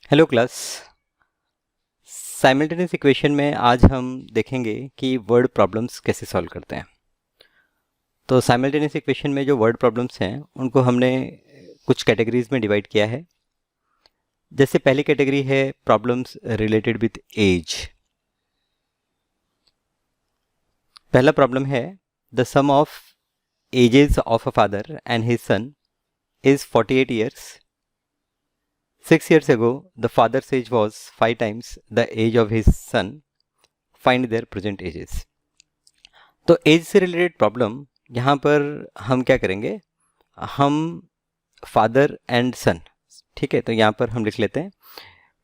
Hello class. Simultaneous equation में आज हम देखेंगे कि वर्ड प्रॉब्लम्स कैसे सॉल्व करते हैं। तो साइमल्टेनियस इक्वेशन में जो वर्ड प्रॉब्लम्स हैं उनको हमने कुछ कैटेगरीज में डिवाइड किया है। जैसे पहली कैटेगरी है प्रॉब्लम्स रिलेटेड विथ एज। पहला प्रॉब्लम है the sum of ages of a father and his son is 48 years. 6 years ago, the father's age was 5 times the age of his son. Find their present ages. तो as से related problem यहाँ पर हम क्या करेंगे, हम father and सन, ठीक है, तो यहाँ पर हम लिख लेते हैं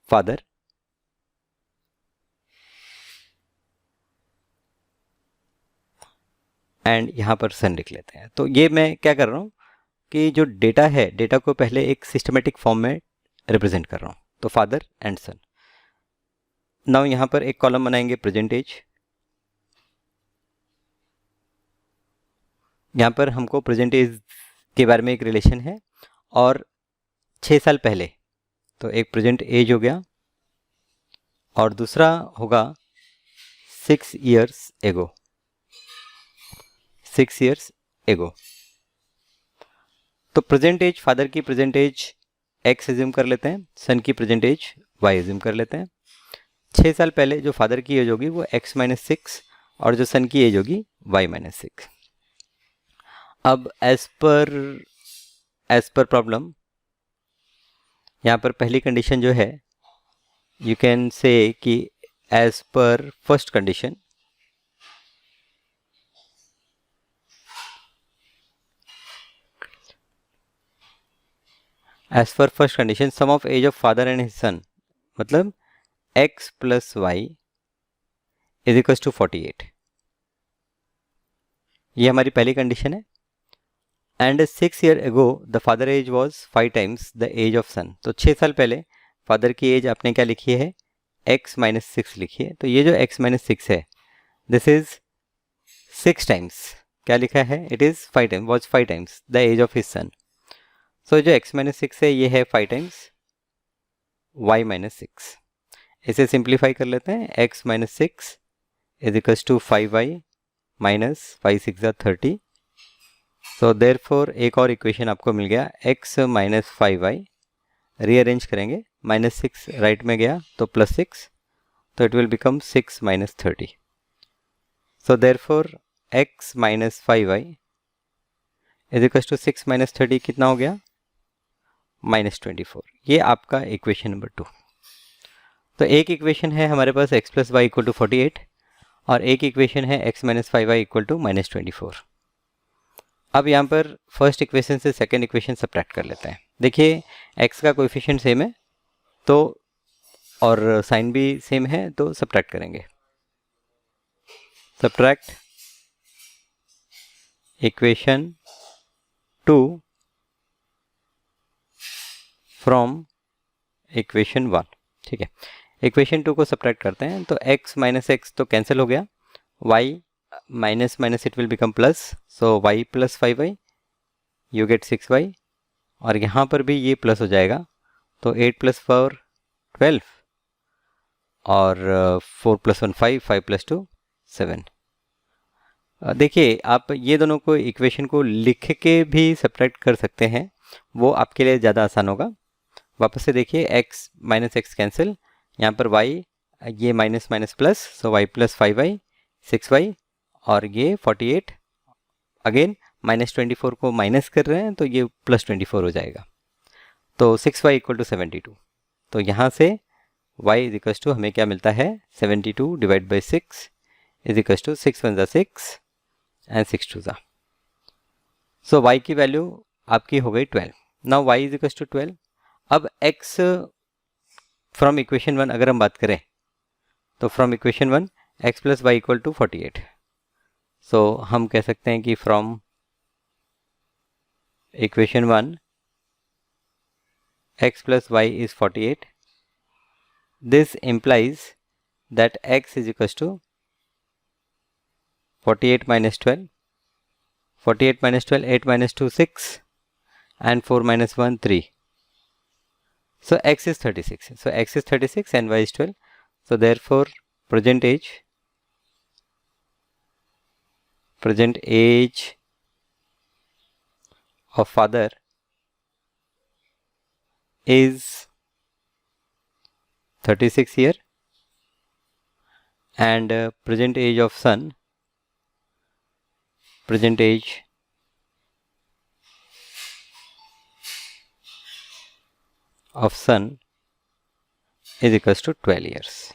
फादर एंड यहाँ पर सन लिख लेते हैं। तो ये मैं क्या कर रहा हूँ कि जो डेटा है, डेटा को पहले एक सिस्टमेटिक फॉर्म में रिप्रेजेंट कर रहा हूँ। तो फादर एंड सन। नाउ यहाँ पर एक कॉलम बनाएंगे प्रेजेंट एज। यहाँ पर हमको प्रेजेंट एज के बारे में एक रिलेशन है और 6 साल पहले, तो एक प्रेजेंट एज हो गया और दूसरा होगा 6 years एगो। 6 years एगो। तो प्रेजेंट एज, फादर की प्रेजेंट एज एक्स एज्यूम कर लेते हैं, सन की प्रेजेंट एज वाई एज्यूम कर लेते हैं। 6 साल पहले जो फादर की एज होगी वो x माइनस 6 और जो सन की एज होगी y माइनस 6। अब एज पर प्रॉब्लम यहाँ पर पहली कंडीशन जो है, यू कैन से कि as per first condition, as per first condition sum of age of father and his son, मतलब x plus y is equal to 48। ये हमारी पहली कंडीशन है। And 6 years ago the father age was 5 times the age of son. तो 6 साल पहले father की as आपने क्या लिखी है, x माइनस 6 लिखी है। तो ये जो x माइनस 6 है, दिस इज 6 times, क्या लिखा है, it is 5 times, was 5 times the age of his son. So जो x माइनस 6 है ये है 5 times y माइनस 6। इसे सिंप्लीफाई कर लेते हैं, x minus 6 is equal to 5y minus 5 6 30। So therefore एक और इक्वेशन आपको मिल गया, x माइनस 5y। रीअरेंज करेंगे, माइनस 6 राइट में गया तो प्लस 6, तो it will become 6 minus 30। So therefore x minus 5y is equal to 6 minus 30 कितना हो गया, माइनस 24। ये आपका इक्वेशन नंबर 2। तो एक इक्वेशन है हमारे पास x plus y equal to 48 और एक इक्वेशन है x minus 5y equal to minus 24। अब यहाँ पर फर्स्ट इक्वेशन से सेकंड इक्वेशन सब्ट्रैक्ट कर लेते हैं। देखिए x का कोएफिशिएंट सेम है तो, और साइन भी सेम है, तो सब्ट्रैक्ट करेंगे। सब्ट्रैक्ट इक्वेशन 2 फ्रॉम इक्वेशन 1, ठीक है। इक्वेशन 2 को सब्ट्रैक्ट करते हैं तो x माइनस एक्स तो कैंसिल हो गया, y minus minus it will become plus, so y plus 5y you get 6y, और यहाँ पर भी ये प्लस हो जाएगा, तो 8 प्लस 4 12 और 4 प्लस 1 5, 5 प्लस 2 7। देखिए आप ये दोनों को इक्वेशन को लिख के भी सब्ट्रैक्ट कर सकते हैं, वो आपके लिए ज़्यादा आसान होगा। वापस से देखिए, x माइनस एक्स कैंसिल, यहाँ पर y ये माइनस माइनस प्लस, सो y प्लस 5y 6y, और ये 48 अगेन माइनस 24 को माइनस कर रहे हैं तो ये प्लस 24 हो जाएगा, तो 6y इक्वल टू 72। तो यहाँ से y इज इक्वल टू हमें क्या मिलता है, 72 divide by 6 is equal to 6 1 ज़ा 6 एंड 6 2 ज़ा। सो y की वैल्यू आपकी हो गई 12। Now y is equal to 12। अब x फ्रॉम इक्वेशन 1 अगर हम बात करें तो from equation 1 x plus y equal to 48। सो हम कह सकते हैं कि from equation 1 x plus y is 48। This implies that x is equals to 48 minus 12, 48 minus 12, 8 minus 2 6 and 4 minus 1 3। So x is 36. So x is 36 and y is 12. So therefore present age of father is 36 year and present age of son is equals to 12 years.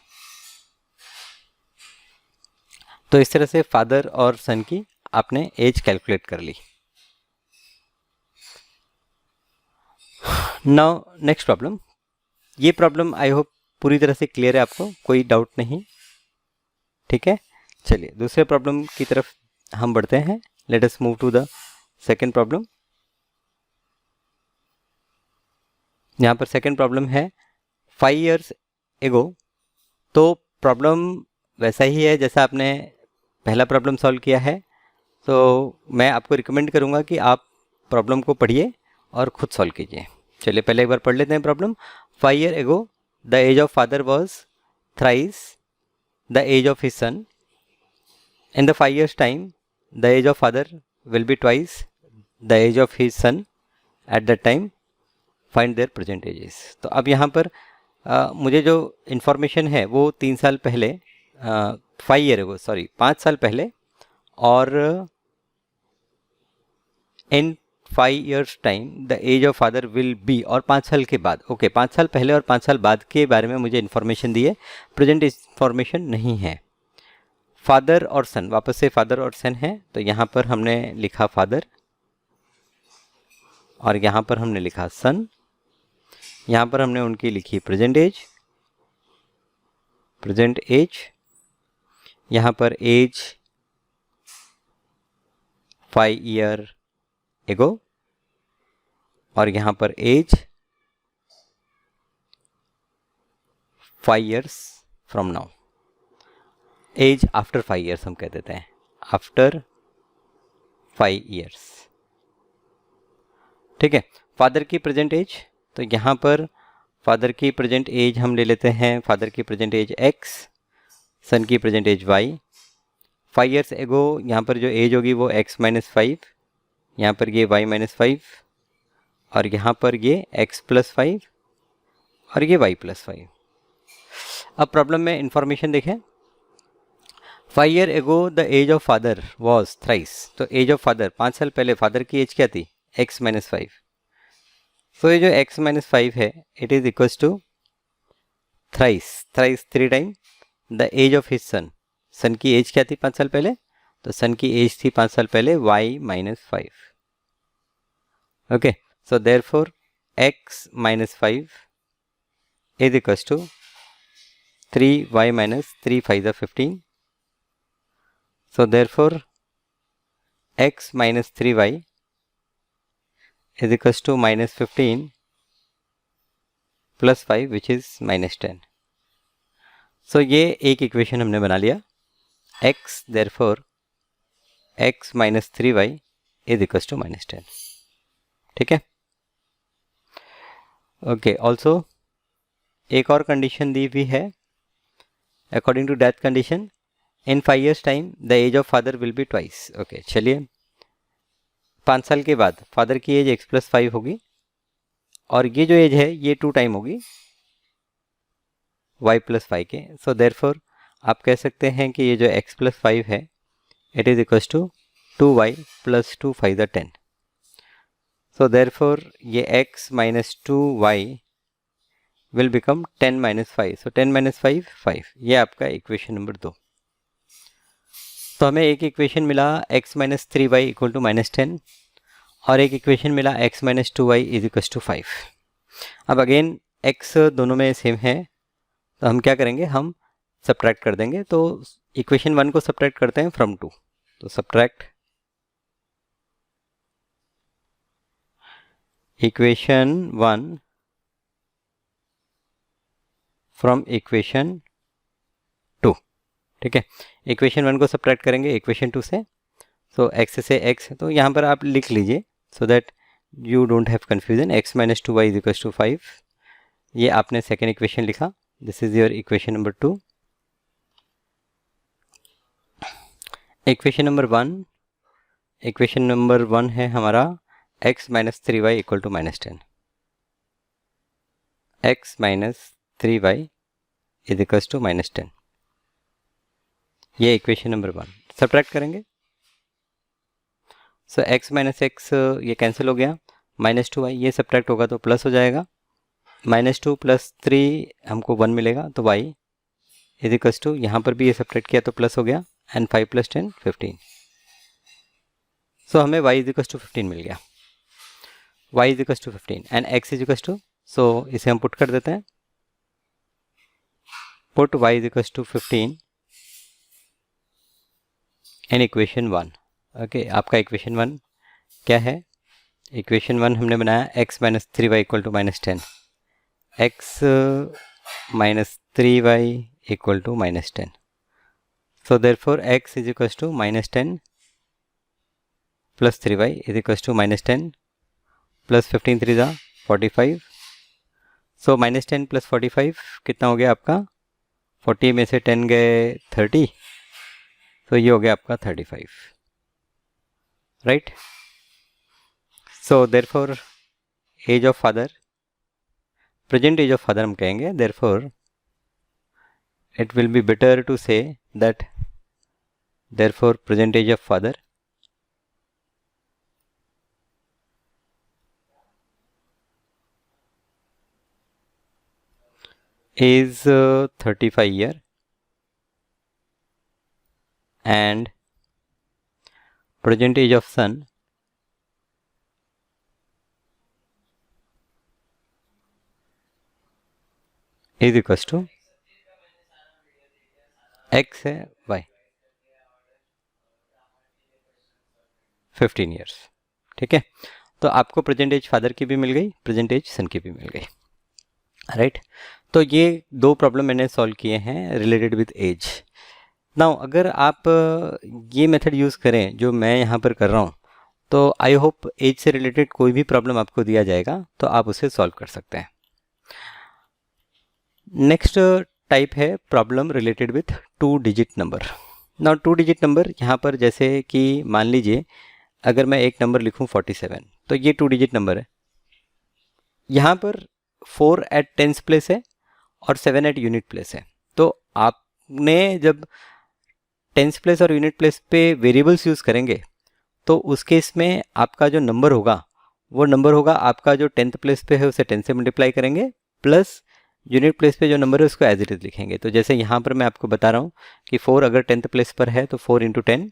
तो इस तरह से father और सन की आपने age calculate कर ली. Now next problem. ये प्रॉब्लम आई होप पूरी तरह से क्लियर है आपको, कोई डाउट नहीं. ठीक है, चलिए दूसरे प्रॉब्लम की तरफ हम बढ़ते हैं. Let us move to the second problem. यहाँ पर सेकेंड प्रॉब्लम है 5 years एगो. तो प्रॉब्लम वैसा ही है जैसा आपने पहला प्रॉब्लम सॉल्व किया है. तो मैं आपको रिकमेंड करूँगा कि आप प्रॉब्लम को पढ़िए और खुद सॉल्व कीजिए. चलिए पहले एक बार पढ़ लेते हैं problem. 5 years ago the age of father was thrice the age of his son. In the 5 years time the age of father will be twice the age of his son at that time. Find their present ages. तो अब यहाँ पर मुझे जो information है वो 3 साल पहले 5 years एगो 5 साल पहले और in 5 years time the age of father will be और 5 साल के बाद. ओके 5 साल पहले और 5 साल बाद के बारे में मुझे इन्फॉर्मेशन दी है, प्रेजेंट इन्फॉर्मेशन नहीं है. फादर और सन, वापस से फादर और सन है. तो यहाँ पर हमने लिखा फादर और यहाँ पर हमने लिखा सन. यहाँ पर हमने उनकी लिखी प्रेजेंट एज. यहाँ पर एज 5 years एगो और यहाँ पर age 5 years from now. Age after 5 years हम कह देते हैं, आफ्टर 5 years. ठीक है. फादर की प्रेजेंट एज, तो यहाँ पर फादर की प्रेजेंट एज हम ले लेते हैं. फादर की प्रेजेंट एज x, सन की प्रेजेंट एज y. 5 years एगो यहाँ पर जो एज होगी वो x - 5, यहाँ पर ये y - 5 और यहाँ पर ये x + 5 और ये y + 5. अब प्रॉब्लम में इंफॉर्मेशन देखें. 5 years ago the age of father was thrice. तो एज ऑफ फादर 5 साल पहले फादर की एज क्या थी, x - 5. तो ये जो x - 5 है it is equals to thrice 3 time the age of his son. Son की एज क्या थी 5 साल पहले, तो सन की एज थी 5 साल पहले y - 5. Okay, so therefore x - 5 is equals to 3y - 3 5 = 15. So therefore x - 3y is equals to -15 + 5 which is -10. So ये एक इक्वेशन हमने बना लिया. x therefore x - 3y is equals to -10. ठीक है. ओके, ऑल्सो एक और कंडीशन दी हुई है. According to that condition in 5 years time the age of father will be twice. Okay, चलिए 5 साल के बाद फादर की एज x + 5 होगी और ये जो एज है ये 2 टाइम होगी y + 5 के. सो देयरफॉर आप कह सकते हैं कि ये जो x + 5 है it is equals to 2y + 2 5 = 10. So therefore ये x - 2y will become 10 - 5. So 10 - 5 5. ये आपका इक्वेशन नंबर 2. तो हमें एक इक्वेशन मिला x - 3y = -10 और एक इक्वेशन मिला x - 2y = 5. अब अगेन x दोनों में सेम है तो हम क्या करेंगे, हम सब्ट्रैक्ट कर देंगे. तो इक्वेशन 1 को सब्ट्रैक्ट करते हैं फ्रॉम 2. तो सब्ट्रैक्ट इक्वेशन 1 फ्रॉम इक्वेशन 2. ठीक है, इक्वेशन 1 को सब्ट्रैक्ट करेंगे इक्वेशन 2 से. सो x से x, तो यहाँ पर आप लिख लीजिए so that you don't have confusion. x - 2y = 5 ये आपने सेकेंड इक्वेशन लिखा, this is your equation number 2। Equation number 1 है हमारा x minus 3y equal to -10, x minus 3y is equal to -10। ये इक्वेशन नंबर 1 सब्ट्रैक्ट करेंगे। So x minus x ये cancel हो गया, -2y ये सब्ट्रैक्ट होगा तो प्लस हो जाएगा, -2 + 3 हमको 1 मिलेगा, तो y इज इक्वल टू, यहाँ पर भी ये सब्ट्रैक्ट किया तो प्लस हो गया, एंड 5 + 10 15। सो हमें y इज इक्वल टू 15 मिल गया, y is equal to 15 and x is equal to, so इसे हम पुट कर देते हैं, put y is equal to 15 in equation 1। Okay, आपका इक्वेशन 1 क्या है? इक्वेशन 1 हमने बनाया x minus 3y equal to -10, x minus 3y equal to -10। So therefore x is equal to -10 plus 3y is equal to -10 plus 15 3 ज़ा 45। सो -10 plus 45 कितना हो गया आपका? 40 में से 10 गए 30, तो ये हो गया आपका 35, right. So therefore age of father, present age of father हम कहेंगे, therefore it will be better to say that therefore present age of father is 35 year and present age of son is equals to x है y 15 years, ठीक है। तो आपको present as father की भी मिल गई, प्रेजेंट एज सन की भी मिल गई, राइट। तो ये 2 प्रॉब्लम मैंने सॉल्व किए हैं रिलेटेड विद एज। नाउ अगर आप ये मेथड यूज़ करें जो मैं यहाँ पर कर रहा हूँ, तो आई होप एज से रिलेटेड कोई भी प्रॉब्लम आपको दिया जाएगा तो आप उसे सॉल्व कर सकते हैं। नेक्स्ट टाइप है problem related with 2 digit number. Now 2 digit number यहाँ पर जैसे कि मान लीजिए अगर मैं एक नंबर लिखूँ 47, तो ये 2 डिजिट नंबर है। यहाँ पर 4 एट टेंस प्लेस है और 7 एट यूनिट प्लेस है। तो आपने जब टेंस प्लेस और यूनिट प्लेस पे वेरिएबल्स यूज़ करेंगे तो उस केस में आपका जो नंबर होगा वो नंबर होगा आपका जो 10th प्लेस पे है उसे 10 से मल्टीप्लाई करेंगे, प्लस यूनिट प्लेस पे जो नंबर है उसको एज इट इज़ लिखेंगे। तो जैसे यहाँ पर मैं आपको बता रहा हूँ कि 4 अगर 10th प्लेस पर है तो 4 × 10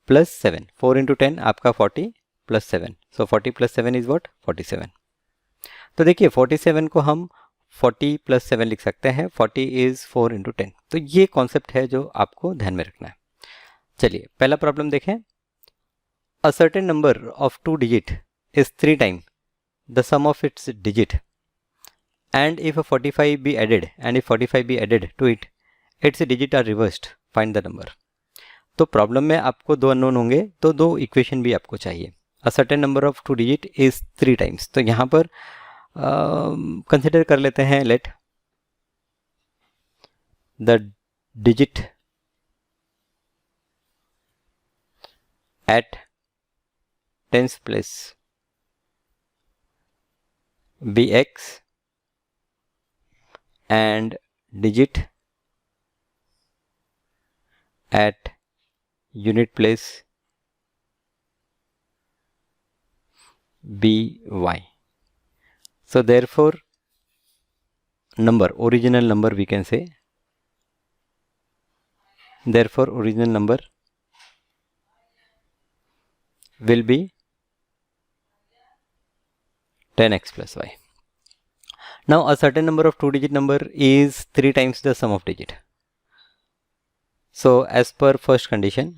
+ 7, 4 × 10 आपका 40 + 7, सो 40 + 7 इज़ व्हाट? 47। तो देखिए 47 को हम 40 + 7 लिख सकते हैं, 40 इज़ 4 × 10। तो ये कॉन्सेप्ट है जो आपको ध्यान में रखना है। चलिए पहला प्रॉब्लम देखें। A certain number of 2 digit is 3 time the sum of its digit and if a 45 be added and if 45 be added to it, its digit are reversed, find the number। तो problem में आपको 2 unknown होंगे तो 2 equation भी आपको चाहिए। A certain number of 2 digit is 3 times, तो यहाँ पर कंसिडर कर लेते हैं let the digit at tens place be x and digit at unit place by। so therefore number, original number we can say, therefore original number will be 10x plus y। now a certain number of 2 digit number is 3 times the sum of digit, so as per first condition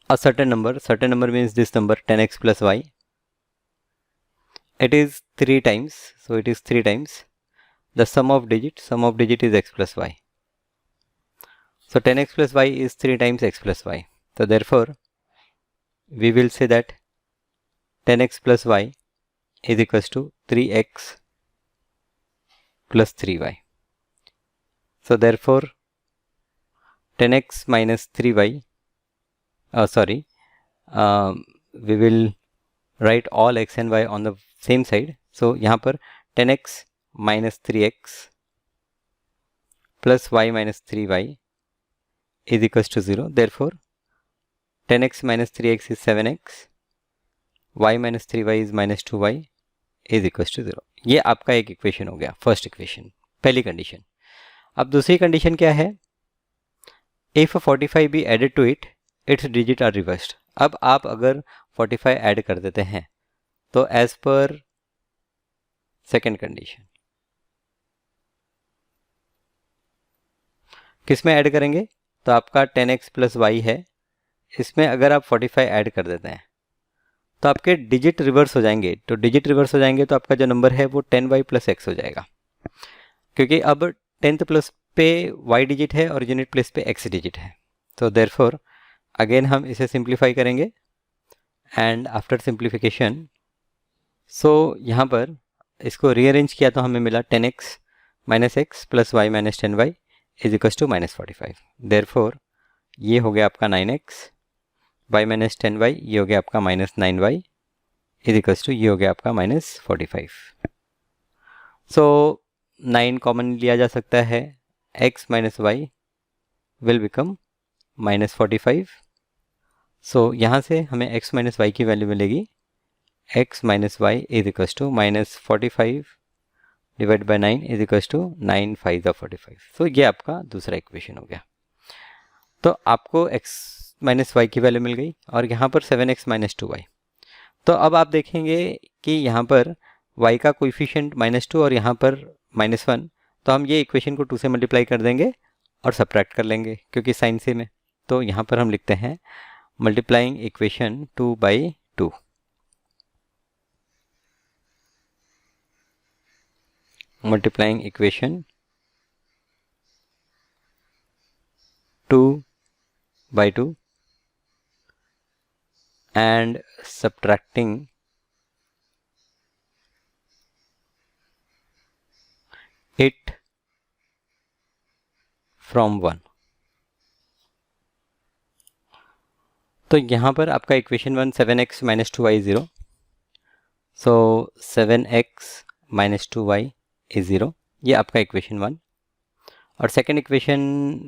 a certain number means this number 10x plus y, it is 3 times, so it is 3 times the sum of digit is x plus y, So 10x plus y is 3 times x plus y. So therefore, we will say that 10x plus y is equals to 3x plus 3y. So therefore, 10x minus 3y, we will write all x and y on the same side. So यहाँ पर 10x minus 3x plus y minus 3y is equals to 0. Therefore, 10x minus 3x is 7x, y minus 3y is minus 2y is equals to 0. ये आपका एक equation हो गया, first equation, पहली condition. अब दूसरी कंडीशन क्या है? If 45 be added to it, its digit are reversed. अब आप अगर 45 ऐड कर देते हैं तो एज पर सेकेंड कंडीशन किस में ऐड करेंगे? तो आपका 10x प्लस वाई है, इसमें अगर आप 45 ऐड कर देते हैं तो आपके डिजिट रिवर्स हो जाएंगे. तो डिजिट रिवर्स हो जाएंगे तो आपका जो नंबर है वो 10y प्लस x हो जाएगा, क्योंकि अब 10th प्लस पे y डिजिट है और यूनिट प्लेस पे x डिजिट है. तो देयरफॉर अगेन हम इसे सिंप्लीफाई करेंगे एंड आफ्टर सिंप्लीफिकेशन, सो यहाँ पर इसको रीअरेंज किया तो हमें मिला 10x minus x plus y minus 10y is equals to minus 45. Therefore ये हो गया आपका 9x, y माइनस 10y ये हो गया आपका minus 9y is equals to ये हो गया आपका माइनस 45. सो 9 कॉमन लिया जा सकता है, x minus y will become minus 45. So यहाँ से हमें x माइनस वाई की वैल्यू मिलेगी x minus y is equals to minus 45 divide by 9 is equals to 9 5 45. So ये आपका दूसरा इक्वेशन हो गया. तो आपको x माइनस वाई की वैल्यू मिल गई और यहाँ पर 7x माइनस 2y. तो अब आप देखेंगे कि यहाँ पर y का कोएफिशिएंट -2 और यहाँ पर -1, तो हम ये इक्वेशन को 2 से मल्टीप्लाई कर देंगे और सब्ट्रैक्ट कर लेंगे क्योंकि साइन सेम है. तो यहाँ पर हम लिखते हैं multiplying equation 2 by 2. Multiplying equation 2 by 2 and subtracting it from 1. तो यहाँ पर आपका equation 1 7x minus 2y 0. So 7x minus 2y is 0. ये आपका इक्वेशन 1. और सेकेंड इक्वेशन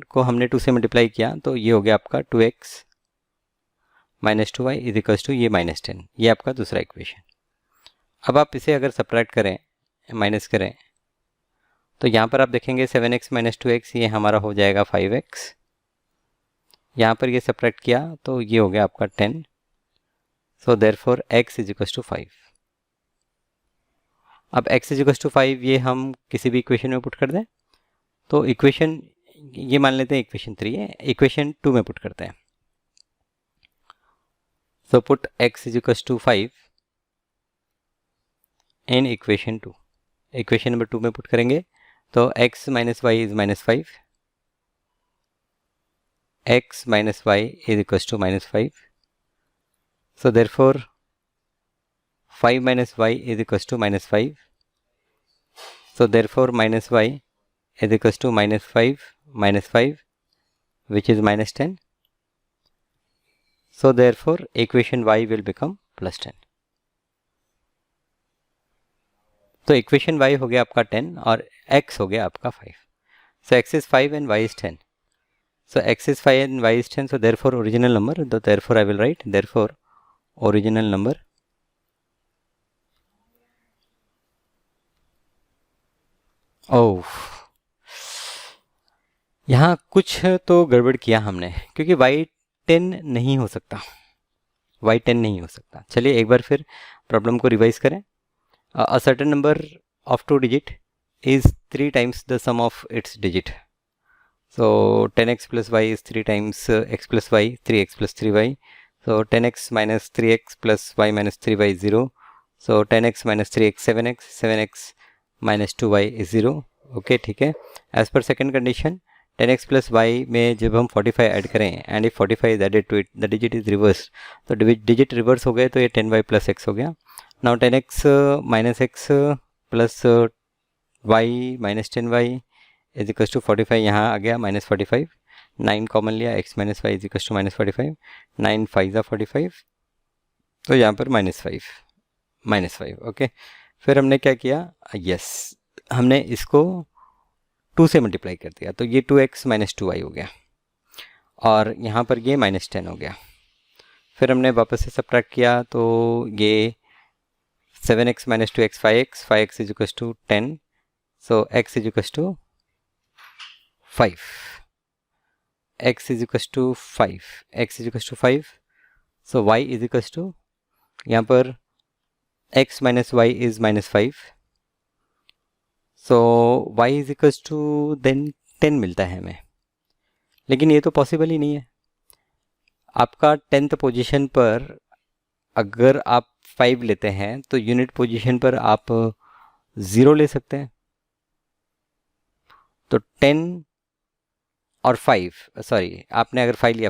को हमने 2 से मल्टीप्लाई किया तो ये हो गया आपका 2x minus 2y is equals to ये माइनस 10. ये आपका दूसरा इक्वेशन. अब आप इसे अगर सब्ट्रैक्ट करें, माइनस करें, तो यहाँ पर आप देखेंगे 7x माइनस 2x ये हमारा हो जाएगा 5x. यहाँ पर ये सब्ट्रैक्ट किया तो ये हो गया आपका 10. So therefore x is equals to 5. अब x इज इक्वल्स टू 5 ये हम किसी भी इक्वेशन में पुट कर दें. तो इक्वेशन ये मान लेते हैं इक्वेशन 3 है, इक्वेशन 2 में पुट करते हैं. So put x is equals to 5 in equation 2. Equation number 2 में पुट करेंगे तो x minus y is minus 5, x minus y is equals to minus 5. So therefore 5 minus y is equals to minus 5. So therefore minus y is equals to minus 5 which is minus 10. So therefore equation y will become plus 10. तो equation y हो गया आपका 10 और x हो गया आपका 5. So x is 5 and y is 10. So x is 5 and y is 10. So therefore original number. So therefore I will write therefore original number यहाँ कुछ तो गड़बड़ किया हमने क्योंकि y10 नहीं हो सकता, y10 नहीं हो सकता. चलिए एक बार फिर प्रॉब्लम को रिवाइज करें. A certain number of 2 digit is 3 times the sum of its digit. So 10x plus y is 3 times x plus y, 3x plus 3y. So 10x minus 3x plus y minus 3y 0. So 10x minus 3x 7x, 7x minus 2y is 0. Okay ठीक है. As per second condition 10x plus Y में जब हम 45 add करें and if 45 is added to it the digit is reverse, तो digit reverse हो गए तो ये 10y प्लस एक्स हो गया. Now 10x minus x plus y minus 10y is equal to 45. यहाँ आ गया माइनस 45, 9 कॉमन लिया, x minus y is equal to minus 45, 9 5 ज़ा 45, तो यहाँ पर माइनस 5. ओके, फिर हमने क्या किया, यस हमने इसको 2 से मल्टीप्लाई कर दिया, तो ये 2x माइनस 2y हो गया और यहाँ पर ये माइनस 10 हो गया. फिर हमने वापस से सब्ट्रैक्ट किया तो ये 7x minus 2x 5x is equal to 10, so x is equal to 5, x is equal to 5, so y is equal to, यहाँ पर x minus y is minus 5, so y is equal to then 10 मिलता है हमें. लेकिन ये तो possible ही नहीं है. आपका 10th पोजीशन पर अगर आप 5 लेते हैं तो यूनिट पोजीशन पर आप 0 ले सकते हैं. तो 10 और 5, सॉरी आपने अगर 5 लिया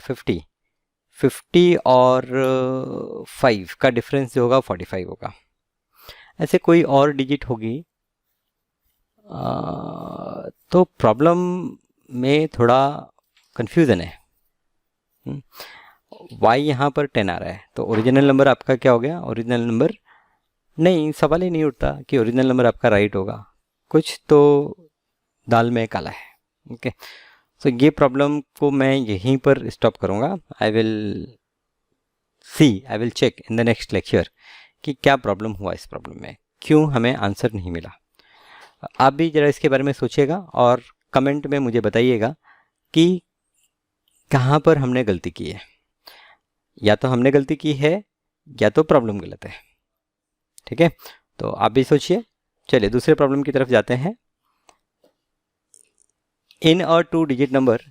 50 और 5 का डिफरेंस जो होगा 45 होगा. ऐसे कोई और डिजिट होगी तो प्रॉब्लम में थोड़ा कन्फ्यूज़न है. y यहाँ पर 10 आ रहा है तो ओरिजिनल नंबर आपका क्या हो गया, ओरिजिनल नंबर नहीं, सवाल ही नहीं उठता कि ओरिजिनल नंबर आपका राइट होगा, कुछ तो दाल में काला है. ओके, सो ये प्रॉब्लम को मैं यहीं पर स्टॉप करूँगा. I will check in the next lecture कि क्या प्रॉब्लम हुआ इस प्रॉब्लम में, क्यों हमें आंसर नहीं मिला. आप भी ज़रा इसके बारे में सोचिएगा और कमेंट में मुझे बताइएगा कि कहाँ पर हमने गलती की है. या तो हमने गलती की है या तो प्रॉब्लम गलत है. ठीक है, तो आप भी सोचिए. चलिए दूसरे प्रॉब्लम की तरफ जाते हैं. इन अ 2 digit number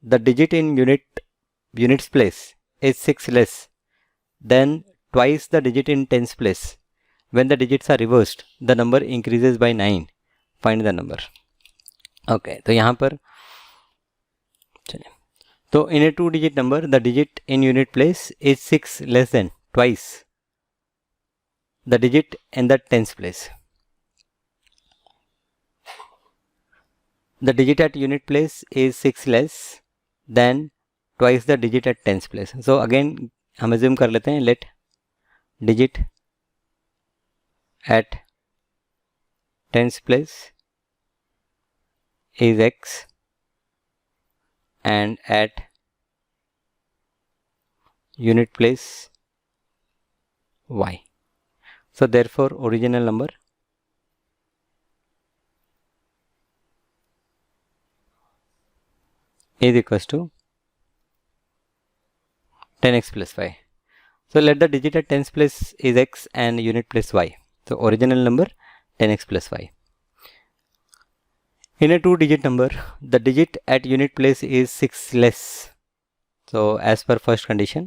the digit in units place is 6 less than twice the digit in tens place. When the digits are reversed, the number increases by 9. Find the number. Okay, तो यहाँ पर चलिए, तो in a 2 digit number, the digit in unit place is 6 less than twice the digit in the tens place. The digit at unit place is 6 less than twice the digit at tens place. So again हम assume कर लेते हैं, let digit at tens place is x and at unit place y. So therefore original number is equals to 10x plus y. So let the digit at tens place is x and unit place y. So original number 10x plus y. In a 2 digit number, the digit at unit place is 6 less. So as per first condition,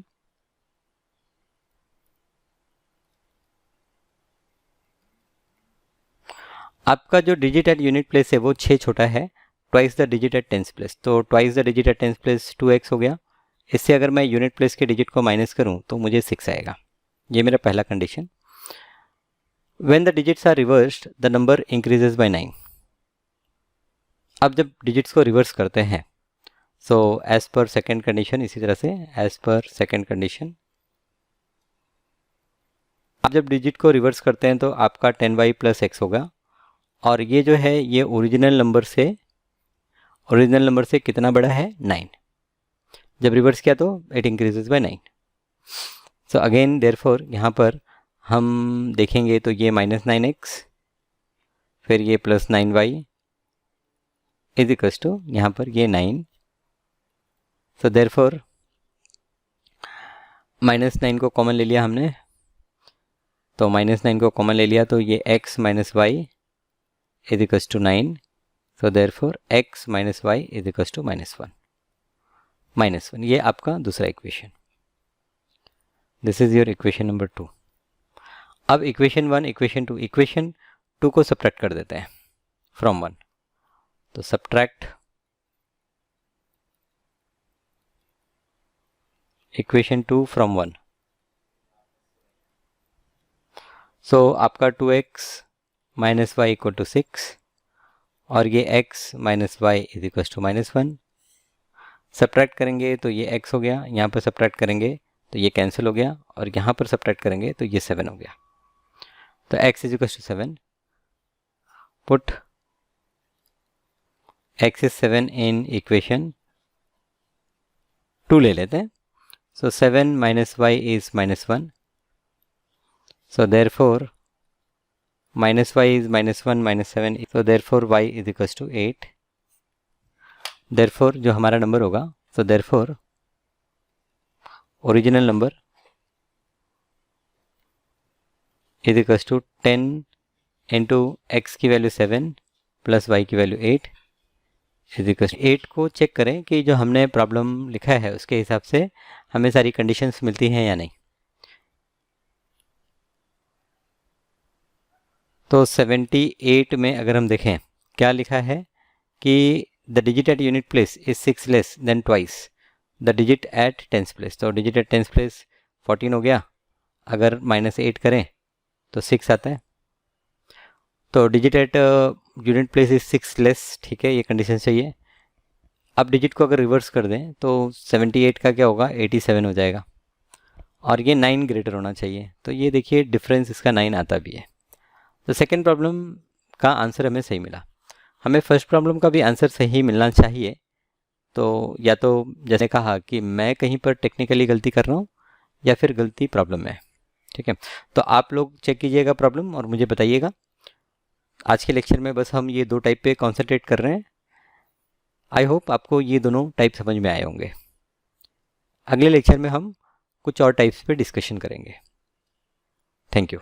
आपका जो digit at unit place है वो 6 छोटा है, twice the digit at tens place. तो twice the digit at tens place 2x हो गया. इससे अगर मैं यूनिट प्लेस के डिजिट को माइनस करूं तो मुझे 6 आएगा. ये मेरा पहला condition. When the digits are reversed, the number increases by 9. अब जब डिजिट्स को रिवर्स करते हैं, so as per second condition, इसी तरह से एज पर सेकेंड कंडीशन, आप जब डिजिट को रिवर्स करते हैं तो आपका 10y प्लस एक्स होगा. और ये जो है ये ओरिजिनल नंबर से कितना बड़ा है, 9. जब रिवर्स किया तो it increases by 9. So again therefore यहाँ पर हम देखेंगे तो ये माइनस 9x, फिर ये plus 9y is equals to यहाँ पर ये 9. सो देयरफॉर माइनस 9 को कॉमन ले लिया हमने, तो माइनस 9 को कॉमन ले लिया तो ये x minus y is equals to 9. So therefore x minus y is equals to -1. ये आपका दूसरा इक्वेशन. This is your equation number 2. अब इक्वेशन 1, इक्वेशन 2 को सब्ट्रैक्ट कर देते हैं फ्रॉम 1. तो सब्ट्रैक्ट इक्वेशन 2 फ्रॉम 1। सो आपका 2x minus Y equal to 6 और ये x minus y is equal to -1। Subtract करेंगे तो ये x हो गया, यहाँ पर सब्ट्रैक्ट करेंगे तो ये कैंसिल हो गया, और यहाँ पर सब्ट्रैक्ट करेंगे तो ये 7 हो गया। तो x is equal to 7। Put x is 7 in equation 2 ले लेते हैं। So 7 minus y is -1। So therefore minus y is -1 -7, so therefore y is equals to 8। therefore जो हमारा नंबर होगा, so therefore original number is equals to 10 into x की value 7 plus y की value 8 is equals to 8 को check करें कि जो हमने प्रॉब्लम लिखा है उसके हिसाब से हमें सारी कंडीशंस मिलती हैं या नहीं। तो 78 में अगर हम देखें क्या लिखा है कि the digit at unit place is 6 less than twice the digit at tens place. तो डिजिट एट टेंस प्लेस 14 हो गया, अगर -8 करें तो 6 आता है। तो digit at unit place is 6 less, ठीक है, ये कंडीशन चाहिए। अब डिजिट को अगर रिवर्स कर दें तो 78 का क्या होगा, 87 हो जाएगा, और ये 9 ग्रेटर होना चाहिए। तो ये देखिए डिफरेंस इसका 9 आता भी है। तो सेकेंड प्रॉब्लम का आंसर हमें सही मिला। हमें फर्स्ट प्रॉब्लम का भी आंसर सही मिलना चाहिए। तो या तो जैसे कहा कि मैं कहीं पर टेक्निकली गलती कर रहा हूँ या फिर गलती प्रॉब्लम में है, ठीक है। तो आप लोग चेक कीजिएगा प्रॉब्लम और मुझे बताइएगा। आज के लेक्चर में बस हम ये 2 टाइप पे कॉन्सेंट्रेट कर रहे हैं। आई होप आपको ये दोनों टाइप समझ में आए होंगे। अगले लेक्चर में हम कुछ और टाइप्स पे डिस्कशन करेंगे। Thank you.